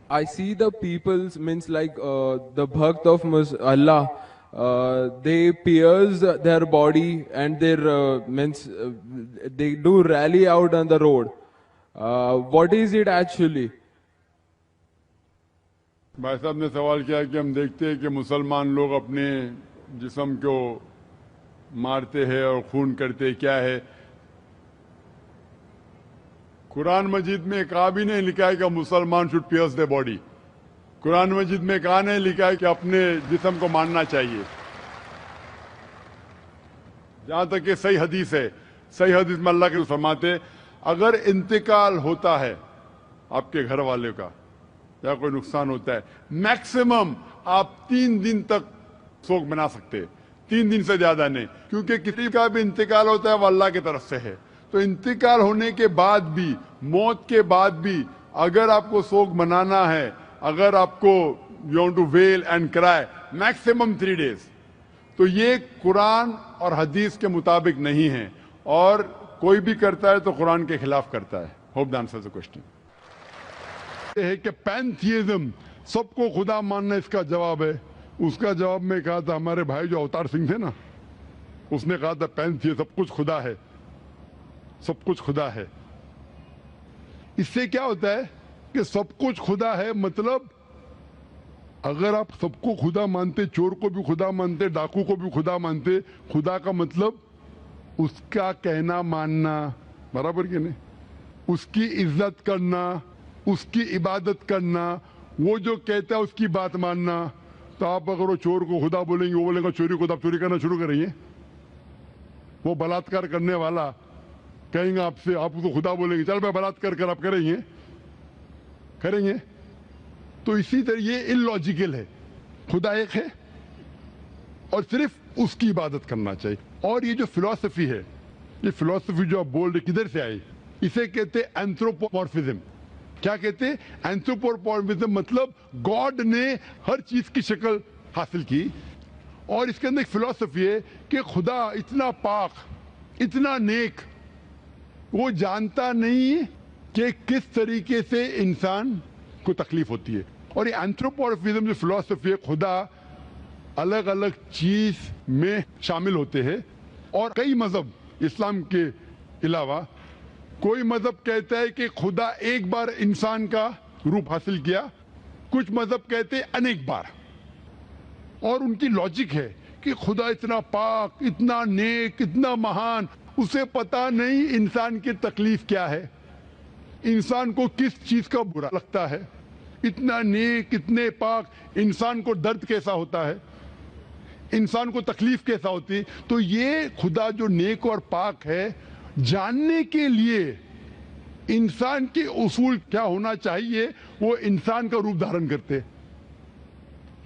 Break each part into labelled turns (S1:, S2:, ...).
S1: I see the people's means like the bhakt of Allah. They pierce their body and their means they do rally out on the road. What is it actually?
S2: भाई साहब ने सवाल किया कि हम देखते हैं कि मुसलमान लोग अपने जिस्म को मारते हैं और खून करते क्या है। कुरान मजीद में कहा भी नहीं लिखा है कि मुसलमान should pierce the body. Quran मजीद में कहा नहीं लिखा है कि अपने जिस्म को मारना चाहिए। जहां तक कि सही हदीस है, सही हदीस में अल्लाह के फरमाते अगर इंतकाल होता है आपके घर वाले का या कोई नुकसान होता है, मैक्सिमम आप 3 दिन तक शोक मना सकते हैं, 3 दिन से ज्यादा नहीं, क्योंकि किसी का भी इंतकाल होता है वो अल्लाह की तरफ से है। तो इंतकाल होने के बाद भी, मौत के बाद भी अगर आपको शोक मनाना है, अगर आपको you want to wail and cry, maximum 3 days. तो ये कुरान और हदीस के मुताबिक नहीं है, और कोई भी करता है तो कुरान के खिलाफ करता है। Hope the answer the question है कि पैंथियज्म, सबको खुदा मानना इसका जवाब है। उसका जवाब में कहा था हमारे भाई जो अवतार सिंह थे ना, उसने कहा था पैंथियज्म सब कुछ खुदा है, सब कुछ खुदा है। इससे क्या होता है कि सब कुछ खुदा है, मतलब अगर आप सबको खुदा मानते, चोर को भी खुदा मानते, डाकू को भी खुदा मानते, खुदा का मतलब उसका कहना मानना, बराबर कि नहीं, उसकी इज्जत करना, उसकी इबादत करना, वो जो कहता है उसकी बात मानना। तो आप अगर वो चोर को खुदा बोलेंगे, वो बोलेगा चोरी को, तो आप चोरी करना शुरू करेंगे। वो बलात्कार करने वाला कहेंगे आपसे, आप तो खुदा बोलेंगे चल मैं बलात्कार कर, आप करेंगे? करेंगे? तो इसी तरह ये इलॉजिकल है। खुदा एक है और सिर्फ उसकी इबादत करना चाहिए। और ये जो फिलॉसफी है, ये फिलॉसफी जो आप बोल रहे किधर से आई, इसे कहते हैं एंथ्रोपोमॉर्फिज्म। क्या कहते हैं? एंथ्रोपोमॉर्फिज्म मतलब गॉड ने हर चीज की शक्ल हासिल की, और इसके अंदर एक फिलॉसफी है कि खुदा इतना पाक, इतना नेक, वो जानता नहीं कि किस तरीके से इंसान को तकलीफ होती है। और ये एंथ्रोपोमॉर्फिज्म जो फिलॉसफी है, खुदा अलग अलग चीज में शामिल होते हैं। और कई मजहब इस्लाम के अलावा, कोई मजहब कहता है कि खुदा एक बार इंसान का रूप हासिल किया, कुछ मजहब कहते हैं अनेक बार। और उनकी लॉजिक है कि खुदा इतना पाक, इतना नेक, इतना महान, उसे पता नहीं इंसान की तकलीफ क्या है, इंसान को किस चीज का बुरा लगता है। इतना नेक, इतने पाक, इंसान को दर्द कैसा होता है, इंसान को तकलीफ कैसा होती है। तो ये खुदा जो नेक और पाक है, जानने के लिए इंसान के उसूल क्या होना चाहिए, वो इंसान का रूप धारण करते।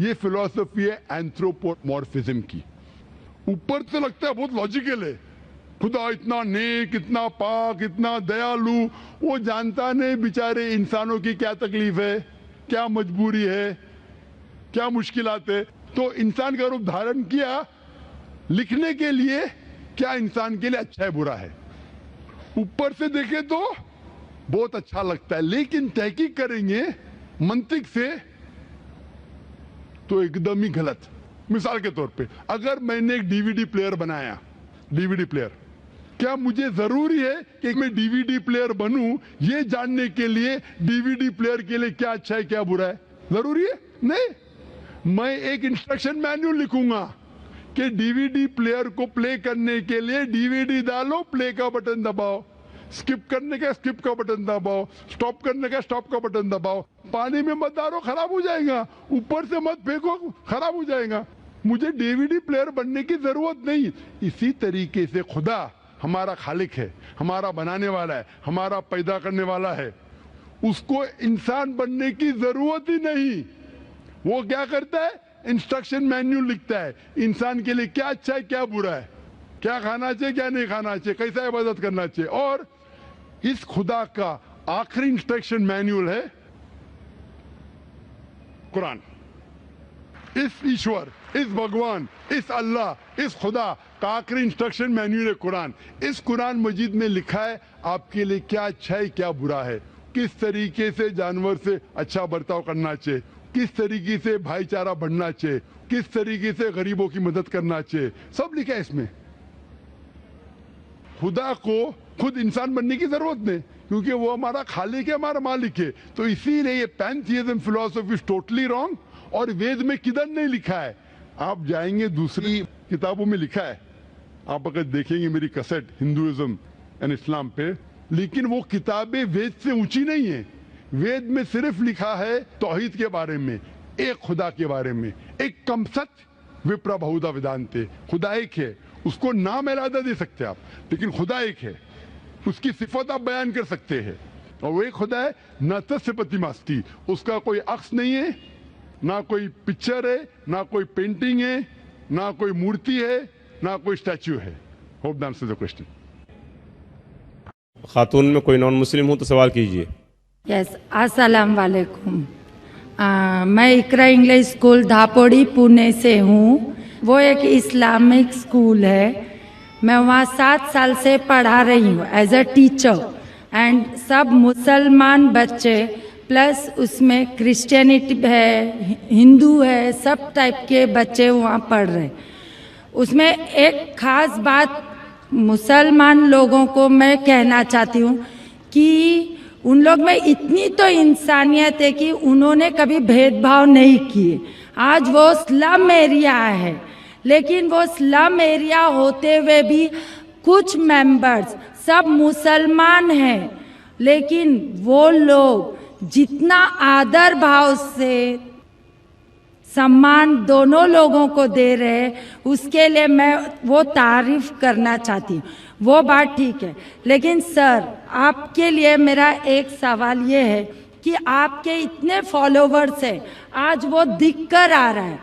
S2: ये फिलॉसफी है एंथ्रोपोमॉर्फिज्म की। ऊपर से लगता है बहुत लॉजिकल है, खुदा इतना नेक, इतना पाक, इतना दयालु, वो जानता नहीं बेचारे इंसानों की क्या तकलीफ है, क्या मजबूरी है, क्या मुश्किलात है। तो इंसान का रूप धारण किया लिखने के लिए, क्या इंसान के लिए अच्छा है बुरा है। ऊपर से देखे तो बहुत अच्छा लगता है, लेकिन तहकीक करेंगे मंतिक से तो एकदम ही गलत। मिसाल के तौर पे, अगर मैंने एक डीवीडी प्लेयर बनाया, डीवीडी प्लेयर, क्या मुझे जरूरी है कि मैं डीवीडी प्लेयर बनूं ये जानने के लिए डीवीडी प्लेयर के लिए क्या अच्छा है क्या बुरा है? जरूरी है? नहीं। मैं एक इंस्ट्रक्शन मैन्युअल लिखूंगा कि डीवीडी प्लेयर को प्ले करने के लिए डीवीडी डालो, प्ले का बटन दबाओ, स्किप करने का स्किप का बटन दबाओ, स्टॉप करने का स्टॉप का बटन दबाओ। पानी में मत डालो, खराब हो जाएगा, ऊपर से मत फेंको, खराब हो जाएगा। मुझे डीवीडी प्लेयर बनने की जरूरत नहीं। इसी तरीके से खुदा हमारा खालिक है, हमारा बनाने वाला है, हमारा पैदा करने वाला है, उसको इंसान बनने की जरूरत ही नहीं। वो क्या करता है? इंस्ट्रक्शन मैन्युअल लिखता है, इंसान के लिए क्या अच्छा है क्या बुरा है, क्या खाना चाहिए क्या नहीं खाना चाहिए, कैसा इबादत करना चाहिए। और इस खुदा का आखिरी इंस्ट्रक्शन मैन्युअल है कुरान। इस ईश्वर, इस भगवान, इस अल्लाह, इस खुदा का आखिरी इंस्ट्रक्शन मैन्युअल है कुरान। इस कुरान मजीद में लिखा है आपके लिए क्या अच्छा है क्या बुरा है। किस तरीके से जानवर से अच्छा बर्ताव करना चाहिए, किस तरीके से भाईचारा बढ़ना चाहिए, किस तरीके से गरीबों की मदद करना चाहिए, सब लिखा है इसमें। खुदा को खुद इंसान बनने की जरूरत नहीं, क्योंकि वो हमारा खालिक है, हमारा मालिक है। तो इसीलिए ये पैंथियज्म फिलॉसफी इज टोटली रॉन्ग। और वेद में किधर नहीं लिखा है, आप जाएंगे दूसरी किताबों में लिखा है, आप अगर देखेंगे मेरी कैसेट हिंदुइज्म एंड इस्लाम पे, लेकिन वो किताबें वेद से ऊंची नहीं है। वेद में सिर्फ लिखा है तौहीद के बारे में, एक खुदा के बारे में, एक कम सत्य विप्रा बहुधा वेदांते, खुदा एक है, उसको नाम इरादा दे सकते आप, लेकिन खुदा एक है, उसकी सिफत आप बयान कर सकते हैं। और वो एक खुदा है न तस्य प्रतिमास्ति, उसका कोई अक्स नहीं है, ना कोई पिक्चर है, ना कोई पेंटिंग है, ना कोई मूर्ति है, ना कोई स्टैच्यू है। Hope that answers the question.
S3: खातून में कोई नॉन मुस्लिम हो तो सवाल कीजिए।
S4: यस, अस्सलाम वालेकुम। मैं इकरा इंग्लिश स्कूल धापोड़ी पुणे से हूँ। वो एक इस्लामिक स्कूल है। मैं वहाँ 7 साल से पढ़ा रही हूँ एज अ टीचर। एंड सब मुसलमान बच्चे प्लस उसमें क्रिश्चियनिटी है, हिंदू है, सब टाइप के बच्चे वहाँ पढ़ रहे। उसमें एक ख़ास बात मुसलमान लोगों को मैं कहना चाहती हूँ कि उन लोग में इतनी तो इंसानियत है कि उन्होंने कभी भेदभाव नहीं किए। आज वो स्लम एरिया है, लेकिन वो स्लम एरिया होते हुए भी कुछ मेंबर्स सब मुसलमान हैं, लेकिन वो लोग जितना आदर भाव से सम्मान दोनों लोगों को दे रहे हैं, उसके लिए मैं वो तारीफ करना चाहती हूँ। वो बात ठीक है, लेकिन सर आपके लिए मेरा एक सवाल ये है कि आपके इतने फॉलोवर्स हैं, आज वो दिख कर आ रहा है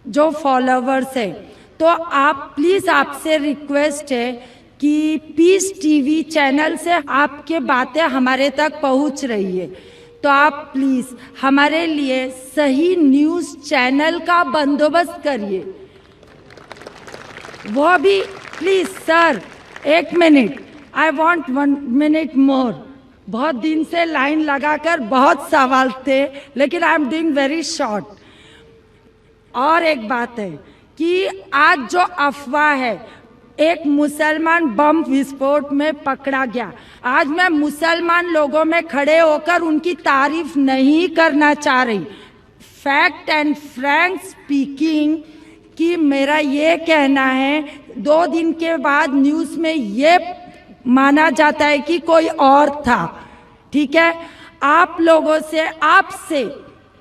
S4: जो फॉलोवर्स है, तो आप प्लीज़, आपसे रिक्वेस्ट है कि पीस टीवी चैनल से आपके बातें हमारे तक पहुंच रही है, तो आप प्लीज़ हमारे लिए सही न्यूज़ चैनल का बंदोबस्त करिए। वो भी please sir, 1 minute, I want 1 minute मोर। बहुत दिन से लाइन लगाकर बहुत सवाल थे, लेकिन I am doing very short. और एक बात है कि आज जो अफवाह है, एक मुसलमान बम विस्फोट में पकड़ा गया। आज मैं मुसलमान लोगों में खड़े होकर उनकी तारीफ नहीं करना चाह रही। फैक्ट एंड फ्रैंक स्पीकिंग कि मेरा ये कहना है, 2 दिन के बाद न्यूज़ में ये माना जाता है कि कोई और था। ठीक है, आप लोगों से, आपसे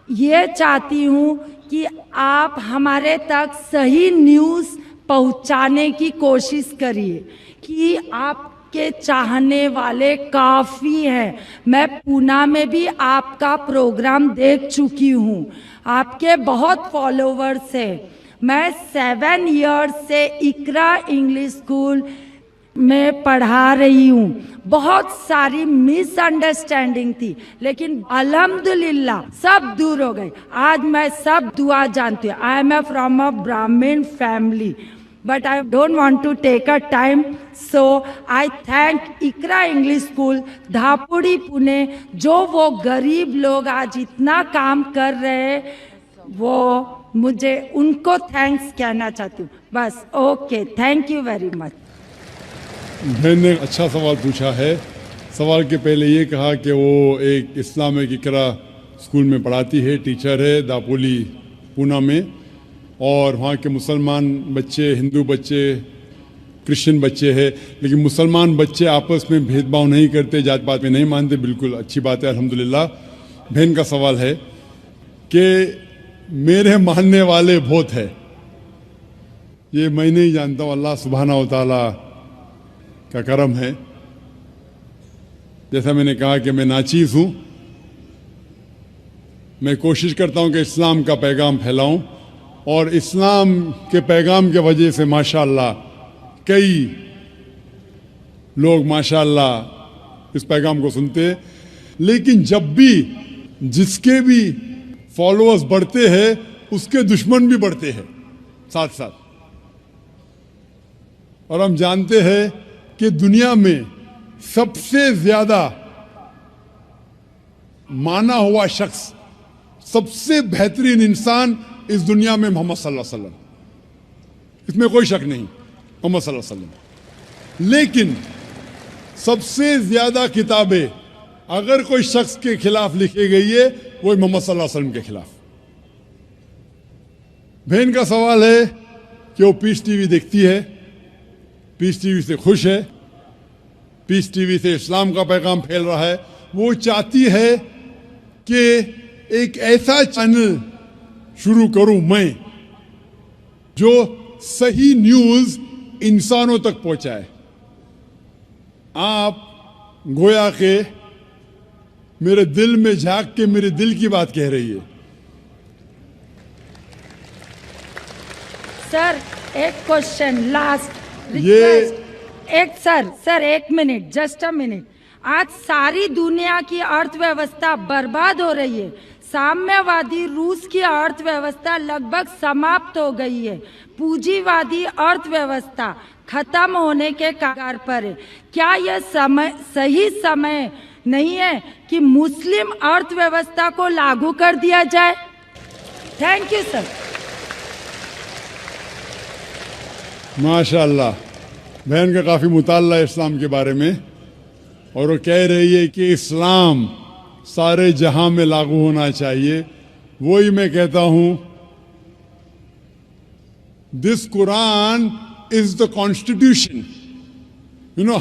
S4: ये चाहती हूँ कि आप हमारे तक सही न्यूज़ पहुंचाने की कोशिश करिए कि आपके चाहने वाले काफ़ी हैं। मैं पूना में भी आपका प्रोग्राम देख चुकी हूँ, आपके बहुत फॉलोवर्स हैं। मैं 7 इयर्स से इकरा इंग्लिश स्कूल में पढ़ा रही हूँ। बहुत सारी मिसअंडरस्टैंडिंग थी, लेकिन अल्हम्दुलिल्लाह सब दूर हो गई। आज मैं सब दुआ जानती हूँ। आई एम फ्रॉम अ ब्राह्मण family, but I don't want to take a time, so I thank Iqra English school Dhapudi Pune, जो वो गरीब लोग आज इतना काम कर रहे हैं, वो मुझे उनको थैंक्स कहना चाहती हूँ। बस, okay, thank you very much.
S2: बहन ने अच्छा सवाल पूछा है। सवाल के पहले ये कहा कि वो एक इस्लामिक इकरा स्कूल में पढ़ाती है, टीचर है दापोली पूना में, और वहाँ के मुसलमान बच्चे, हिंदू बच्चे, क्रिश्चियन बच्चे हैं, लेकिन मुसलमान बच्चे आपस में भेदभाव नहीं करते, जात पात में नहीं मानते। बिल्कुल अच्छी बात है, अल्हम्दुलिल्लाह। बहन का सवाल है कि मेरे मानने वाले बहुत है, ये मैं नहीं जानता हूँ, अल्लाह सुब्हाना व तआला का करम है। जैसा मैंने कहा कि मैं नाचीज़ हूँ, मैं कोशिश करता हूँ कि इस्लाम का पैगाम फैलाऊँ, और इस्लाम के पैगाम के वजह से माशाअल्लाह कई लोग माशाअल्लाह इस पैगाम को सुनते हैं। लेकिन जब भी जिसके भी फॉलोअर्स बढ़ते हैं, उसके दुश्मन भी बढ़ते हैं साथ साथ। और हम जानते हैं कि दुनिया में सबसे ज्यादा माना हुआ शख्स, सबसे बेहतरीन इंसान इस दुनिया में मोहम्मद सल्लल्लाहु अलैहि वसल्लम, इसमें कोई शक नहीं, मोहम्मद सल्लल्लाहु अलैहि वसल्लम। लेकिन सबसे ज्यादा किताबें अगर कोई शख्स के खिलाफ लिखी गई है वो मोहम्मद सल्लल्लाहु अलैहि वसल्लम के खिलाफ। बहन का सवाल है कि वो पीस टीवी देखती है, पीस टीवी से खुश है, पीस टीवी से इस्लाम का पैगाम फैल रहा है। वो चाहती है कि एक ऐसा चैनल शुरू करूं मैं जो सही न्यूज इंसानों तक पहुंचाए। आप गोया के मेरे दिल में झांक के मेरे दिल की बात कह रही है।
S4: सर एक क्वेश्चन लास्ट
S2: ये-
S4: एक सर एक मिनट, जस्ट अ मिनट। आज सारी दुनिया की अर्थव्यवस्था बर्बाद हो रही है। साम्यवादी रूस की अर्थव्यवस्था लगभग समाप्त हो गई है। पूंजीवादी अर्थव्यवस्था खत्म होने के कगार पर है। क्या यह सही समय नहीं है कि मुस्लिम अर्थव्यवस्था को लागू कर दिया जाए? Thank you sir.
S2: माशाअल्लाह, बहन का काफी मुताल्ला है इस्लाम के बारे में, और वो कह रही है कि इस्लाम सारे जहां में लागू होना चाहिए। वही मैं कहता हूं, this Quran is the constitution.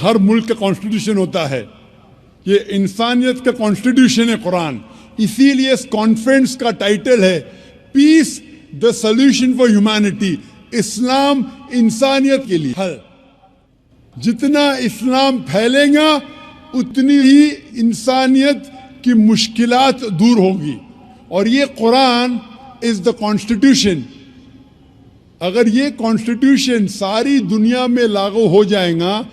S2: हर मुल्क का कॉन्स्टिट्यूशन होता है, ये इंसानियत का कॉन्स्टिट्यूशन है कुरान। इसीलिए इस कॉन्फ्रेंस का टाइटल है peace the solution for humanity. इस्लाम इंसानियत के लिए हल। जितना इस्लाम फैलेगा उतनी ही इंसानियत की मुश्किलात दूर होगी, और ये कुरान इज द कॉन्स्टिट्यूशन। अगर ये कॉन्स्टिट्यूशन सारी दुनिया में लागू हो जाएगा,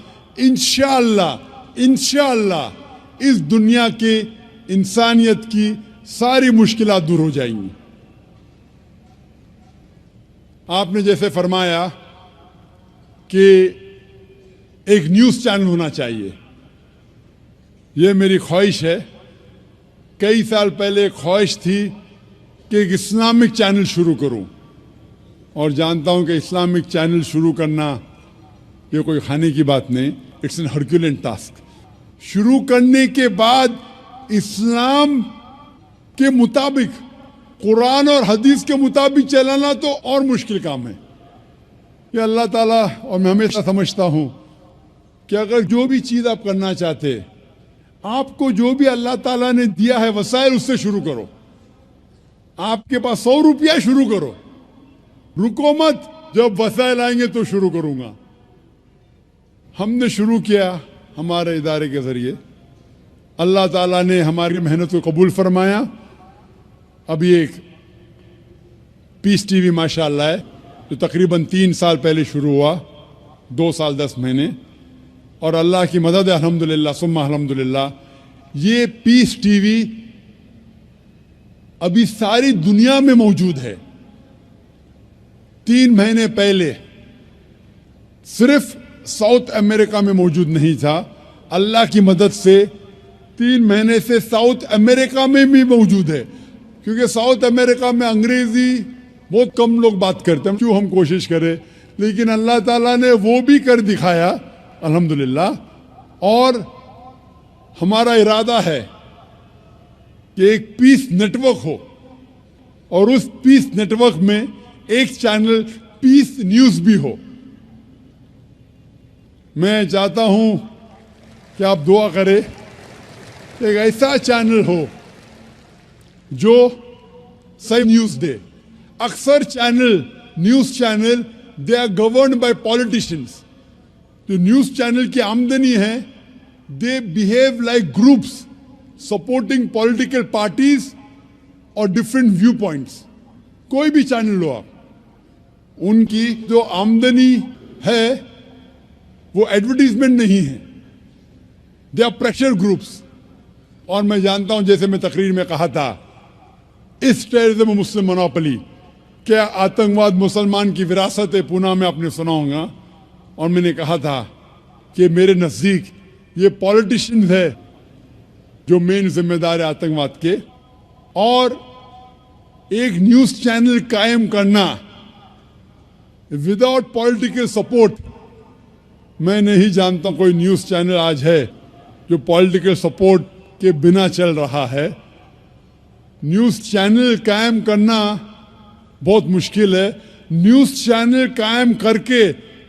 S2: इंशाअल्लाह इस दुनिया के इंसानियत की सारी मुश्किलात दूर हो जाएंगी। आपने जैसे फरमाया कि एक न्यूज़ चैनल होना चाहिए, ये मेरी ख्वाहिश है। कई साल पहले एक ख्वाहिश थी कि एक इस्लामिक चैनल शुरू करूं, और जानता हूं कि इस्लामिक चैनल शुरू करना ये कोई खाने की बात नहीं, इट्स एन हरक्यूलियन टास्क। शुरू करने के बाद इस्लाम के मुताबिक, कुरान और हदीस के मुताबिक चलाना तो और मुश्किल काम है। ये अल्लाह ताला, और मैं हमेशा समझता हूं कि अगर जो भी चीज़ आप करना चाहते, आपको जो भी अल्लाह ताला ने दिया है वसाइल, उससे शुरू करो। आपके पास 100 रुपया, शुरू करो, रुको मत, जब वसाइल आएंगे तो शुरू करूंगा। हमने शुरू किया हमारे इदारे के जरिए, अल्लाह ताला ने हमारी मेहनत को कबूल फरमाया। अभी एक पीस टीवी माशाअल्लाह है, जो तकरीबन 3 साल पहले शुरू हुआ, 2 साल 10 महीने, और अल्लाह की मदद है, अल्हम्दुलिल्लाह सुम्मा अल्हम्दुलिल्लाह। ये पीस टीवी अभी सारी दुनिया में मौजूद है। 3 महीने पहले सिर्फ साउथ अमेरिका में मौजूद नहीं था, अल्लाह की मदद से 3 महीने से साउथ अमेरिका में भी मौजूद है। क्योंकि साउथ अमेरिका में अंग्रेजी बहुत कम लोग बात करते हैं, क्यों हम कोशिश करें, लेकिन अल्लाह ताला ने वो भी कर दिखाया अल्हम्दुलिल्लाह। और हमारा इरादा है कि एक पीस नेटवर्क हो, और उस पीस नेटवर्क में एक चैनल पीस न्यूज भी हो। मैं चाहता हूं कि आप दुआ करें, एक ऐसा चैनल हो जो सही न्यूज दे। अक्सर channel, news channel, they are governed by politicians. जो न्यूज चैनल की आमदनी है, they behave like groups supporting political parties और डिफरेंट व्यू पॉइंट्स। कोई भी चैनल लो आप, उनकी जो आमदनी है वो एडवर्टीजमेंट नहीं है, दे आर प्रेशर ग्रुप्स। और मैं जानता हूं, जैसे मैं तकरीर में कहा था, इस टेररिज्म मुस्लिम मोनोपोली, क्या आतंकवाद मुसलमान की विरासत है, पूना में आपने सुना होगा। और मैंने कहा था कि मेरे नजदीक ये पॉलिटिशियंस है جو مین ذمہ دار ہے آتنکواد کے، اور ایک نیوز چینل قائم کرنا وداؤٹ پولیٹیکل سپورٹ. میں نہیں جانتا کوئی نیوز چینل آج ہے جو پولیٹیکل سپورٹ کے بنا چل رہا ہے. نیوز چینل قائم کرنا بہت مشکل ہے. نیوز چینل قائم کر کے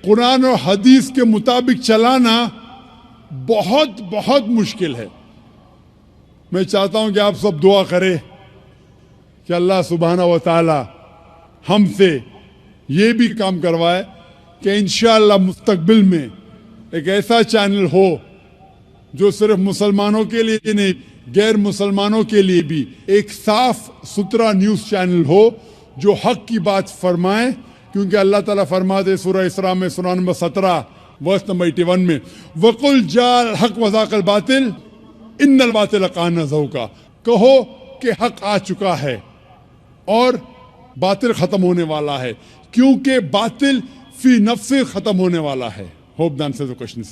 S2: قرآن اور حدیث کے مطابق چلانا بہت بہت مشکل ہے. میں چاہتا ہوں کہ آپ سب دعا کریں کہ اللہ سبحانہ و تعالی ہم سے یہ بھی کام کروائے کہ انشاءاللہ مستقبل میں ایک ایسا چینل ہو جو صرف مسلمانوں کے لیے نہیں، غیر مسلمانوں کے لیے بھی ایک صاف ستھرا نیوز چینل ہو جو حق کی بات فرمائے. کیونکہ اللہ تعالیٰ فرماتے سورہ اسراء میں سورہ نمبر 17 ورس نمبر 81 میں وَقُلْ جَاءَ الْحَقُّ وَزَهَقَ الْبَاطِلُ إِنَّ الْبَاطِلَ كَانَ زَهُوقًا. کہو کہ حق آ چکا ہے اور باطل ختم ہونے والا ہے، کیونکہ باطل فی نفس ختم ہونے والا ہے. Hope that answers the question.